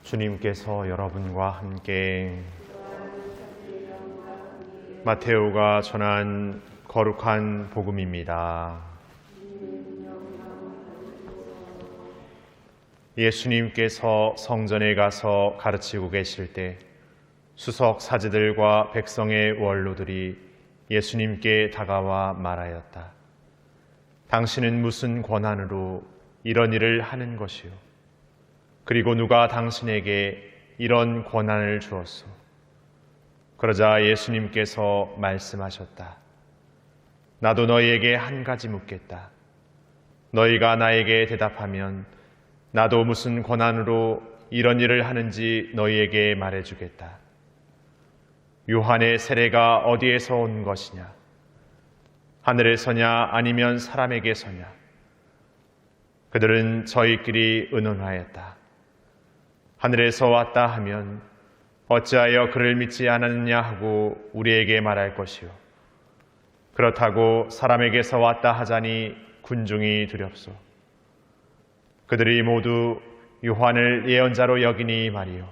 주님께서 여러분과 함께 마테오가 전한 거룩한 복음입니다. 예수님께서 성전에 가서 가르치고 계실 때 수석 사제들과 백성의 원로들이 예수님께 다가와 말하였다. 당신은 무슨 권한으로 이런 일을 하는 것이요? 그리고 누가 당신에게 이런 권한을 주었소? 그러자 예수님께서 말씀하셨다. 나도 너희에게 한 가지 묻겠다. 너희가 나에게 대답하면 나도 무슨 권한으로 이런 일을 하는지 너희에게 말해주겠다. 요한의 세례가 어디에서 온 것이냐? 하늘에서냐 아니면 사람에게서냐? 그들은 저희끼리 의논하였다. 하늘에서 왔다 하면 어찌하여 그를 믿지 않았느냐 하고 우리에게 말할 것이요. 그렇다고 사람에게서 왔다 하자니 군중이 두렵소. 그들이 모두 요한을 예언자로 여기니 말이요.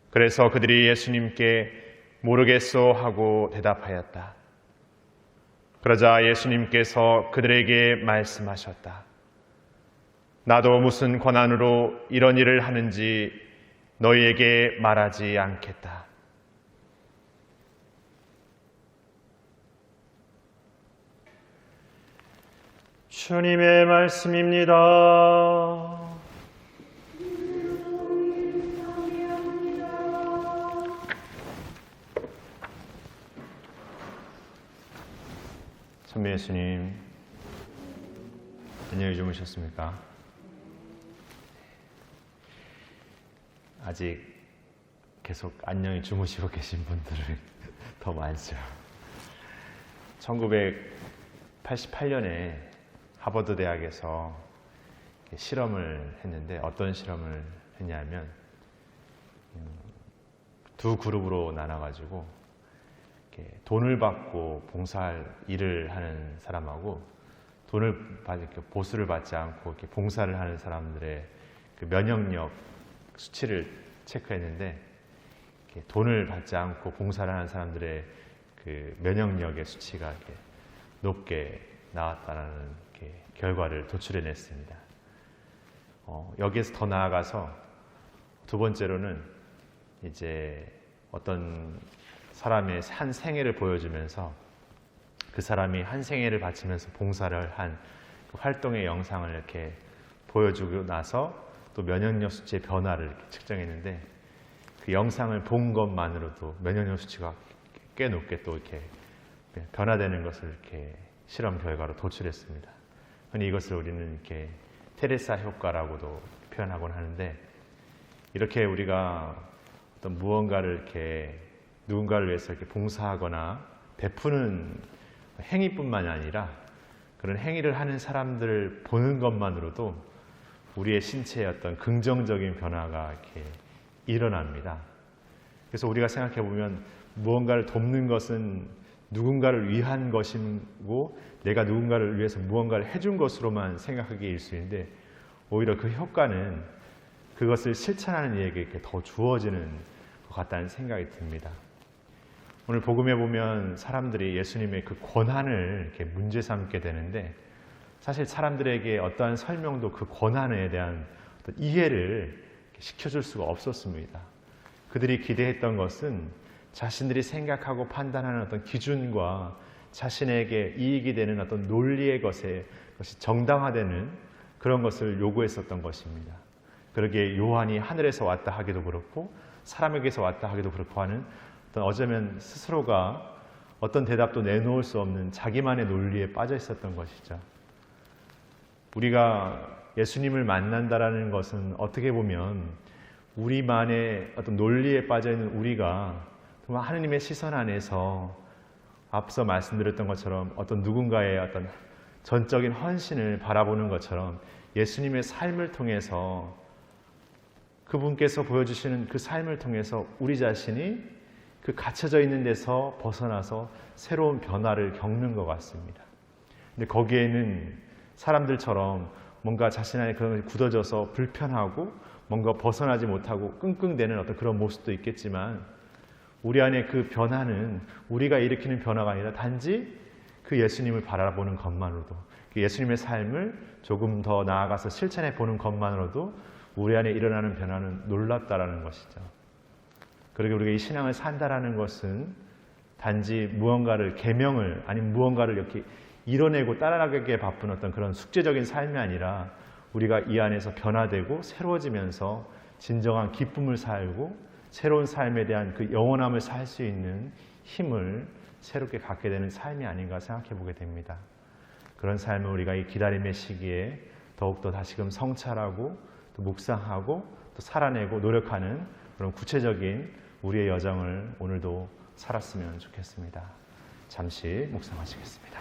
그래서 그들이 예수님께 모르겠소 하고 대답하였다. 그러자 예수님께서 그들에게 말씀하셨다. 나도 무슨 권한으로 이런 일을 하는지 너희에게 말하지 않겠다. 주님의 말씀입니다. 선배 예수님, 안녕히 주무셨습니까? 아직 계속 안녕히 주무시고 계신 분들은 더 많죠. 1988년에 하버드 대학에서 실험을 했는데 어떤 실험을 했냐면 두 그룹으로 나눠가지고 돈을 받고 봉사할 일을 하는 사람하고 보수를 받지 않고 이렇게 봉사를 하는 사람들의 그 면역력 수치를 체크했는데 돈을 받지 않고 봉사를 하는 사람들의 그 면역력의 수치가 이렇게 높게 나왔다는 결과를 도출해냈습니다. 여기에서 더 나아가서 두 번째로는 이제 어떤 사람의 한 생애를 보여주면서 그 사람이 한 생애를 바치면서 봉사를 한 그 활동의 영상을 이렇게 보여주고 나서 또 면역력 수치의 변화를 이렇게 측정했는데 그 영상을 본 것만으로도 면역력 수치가 꽤 높게 또 이렇게 변화되는 것을 이렇게 실험 결과로 도출했습니다. 흔히 이것을 우리는 이렇게 테레사 효과라고도 표현하곤 하는데, 이렇게 우리가 어떤 무언가를 이렇게 누군가를 위해서 이렇게 봉사하거나 베푸는 행위뿐만이 아니라 그런 행위를 하는 사람들을 보는 것만으로도 우리의 신체에 어떤 긍정적인 변화가 이렇게 일어납니다. 그래서 우리가 생각해 보면 무언가를 돕는 것은 누군가를 위한 것이고 내가 누군가를 위해서 무언가를 해준 것으로만 생각하기에 일수인데, 오히려 그 효과는 그것을 실천하는 이에게 이렇게 더 주어지는 것 같다는 생각이 듭니다. 오늘 복음에 보면 사람들이 예수님의 그 권한을 이렇게 문제 삼게 되는데, 사실 사람들에게 어떠한 설명도 그 권한에 대한 어떤 이해를 시켜줄 수가 없었습니다. 그들이 기대했던 것은 자신들이 생각하고 판단하는 어떤 기준과 자신에게 이익이 되는 어떤 논리의 것이 정당화되는 그런 것을 요구했었던 것입니다. 그러기에 요한이 하늘에서 왔다 하기도 그렇고 사람에게서 왔다 하기도 그렇고 하는 어쩌면 스스로가 어떤 대답도 내놓을 수 없는 자기만의 논리에 빠져 있었던 것이죠. 우리가 예수님을 만난다라는 것은 어떻게 보면 우리만의 어떤 논리에 빠져 있는 우리가 정말 하느님의 시선 안에서 앞서 말씀드렸던 것처럼 어떤 누군가의 어떤 전적인 헌신을 바라보는 것처럼 예수님의 삶을 통해서 그분께서 보여주시는 그 삶을 통해서 우리 자신이 그 갇혀져 있는 데서 벗어나서 새로운 변화를 겪는 것 같습니다. 근데 거기에는 사람들처럼 뭔가 자신 안에 그런 것이 굳어져서 불편하고 뭔가 벗어나지 못하고 끙끙대는 어떤 그런 모습도 있겠지만 우리 안에 그 변화는 우리가 일으키는 변화가 아니라 단지 그 예수님을 바라보는 것만으로도 그 예수님의 삶을 조금 더 나아가서 실천해 보는 것만으로도 우리 안에 일어나는 변화는 놀랍다라는 것이죠. 그러게 우리가 이 신앙을 산다라는 것은 단지 무언가를 계명을 아니면 무언가를 이렇게 이뤄내고 따라가기에 바쁜 어떤 그런 숙제적인 삶이 아니라 우리가 이 안에서 변화되고 새로워지면서 진정한 기쁨을 살고 새로운 삶에 대한 그 영원함을 살 수 있는 힘을 새롭게 갖게 되는 삶이 아닌가 생각해 보게 됩니다. 그런 삶을 우리가 이 기다림의 시기에 더욱더 다시금 성찰하고 또 묵상하고 또 살아내고 노력하는 그런 구체적인 우리의 여정을 오늘도 살았으면 좋겠습니다. 잠시 묵상하시겠습니다.